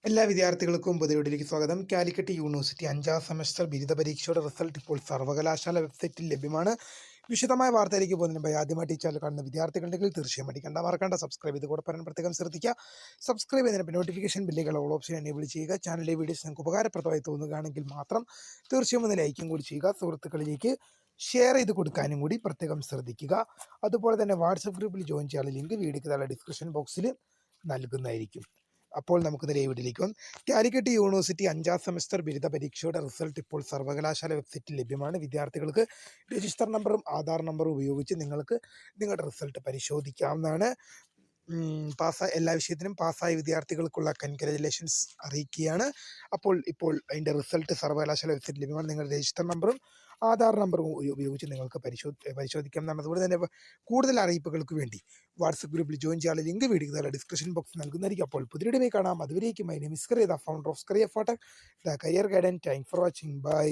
എല്ലാ വിദ്യാർത്ഥികൾക്കും പുതിയവിടിലേക്ക് സ്വാഗതം. കാലിക്കറ്റ് യൂണിവേഴ്സിറ്റി 5ാം സെമസ്റ്റർ ബിരുദ പരീക്ഷയുടെ റിസൾട്ട് ഇപ്പോൾ സർവകലാശാല വെബ്സൈറ്റിൽ ലഭ്യമാണ്. വിശദമായ വാർത്തയിലേക്ക് പോകുന്നതിന് മുമ്പ് ആദ്യമായിട്ട് ഈ ചാനൽ കാണുന്ന വിദ്യാർത്ഥികളുണ്ടെങ്കിൽ തീർച്ചയായും മറക്കണ്ട സബ്സ്ക്രൈബ് ചെയ്ത് കൂടെ പറയാൻ പ്രത്യേകം ശ്രദ്ധിക്കുക. സബ്സ്ക്രൈബ് ചെയ്തതിന് നോട്ടിഫിക്കേഷൻ ബില്ലുകൾ ഓൾ ഓപ്ഷൻ എനേബിൾ ചെയ്യുക. ചാനലിലെ വീഡിയോസ് നിങ്ങൾക്ക് ഉപകാരപ്രദമായി തോന്നുകയാണെങ്കിൽ മാത്രം തീർച്ചയായും ഒന്ന് ലൈക്കും കൂടി ചെയ്യുക. സുഹൃത്തുക്കളിലേക്ക് ഷെയർ ചെയ്ത് കൊടുക്കാനും കൂടി പ്രത്യേകം ശ്രദ്ധിക്കുക. അതുപോലെ തന്നെ വാട്സപ്പ് ഗ്രൂപ്പിൽ ജോയിൻ ചെയ്യാനുള്ള ലിങ്ക് വീഡിയോക്ക് താഴെ ഡിസ്ക്രിപ്ഷൻ ബോക്സിൽ നൽകുന്നതായിരിക്കും. അപ്പോൾ നമുക്ക് നേരെ വീഡിയോയിലേക്ക് പോകാം. കാലിക്കറ്റ് യൂണിവേഴ്സിറ്റി 5ാം സെമസ്റ്റർ ബിരുദ പരീക്ഷയുടെ റിസൾട്ട് ഇപ്പോൾ സർവകലാശാല വെബ്സൈറ്റിൽ ലഭ്യമാണ്. വിദ്യാർത്ഥികൾക്ക് രജിസ്റ്റർ നമ്പറും ആധാർ നമ്പറും ഉപയോഗിച്ച് നിങ്ങൾക്ക് നിങ്ങളുടെ റിസൾട്ട് പരിശോധിക്കാവുന്നതാണ്. എല്ലാ വിഷയത്തിനും പാസ്സായ വിദ്യാർത്ഥികൾക്കുള്ള കൺഗ്രാജുലേഷൻസ് അറിയിക്കുകയാണ്. ഇപ്പോൾ അതിൻ്റെ റിസൾട്ട് സർവകലാശാല വെബ്സൈറ്റിൽ ലഭ്യമാണ്. നിങ്ങളുടെ രജിസ്റ്റർ നമ്പറും ആധാർ നമ്പറും ഉപയോഗിച്ച് നിങ്ങൾക്ക് പരിശോധിക്കാവുന്നതാണ്. അതുപോലെ തന്നെ കൂടുതൽ അറിയിപ്പുകൾക്ക് വേണ്ടി വാട്സപ്പ് ഗ്രൂപ്പിൽ ജോയിൻ ചെയ്യാനുള്ള ലിങ്ക് വീഡിയോ ഡിസ്ക്രിപ്ഷൻ ബോക്സ് നൽകുന്നതായിരിക്കും. അപ്പോൾ പുതിയ കാണാം. അതുവരേക്കും my name is Kariya, the founder of Kariya ഫോട്ടക്, the career guidance. Thank for watching. By.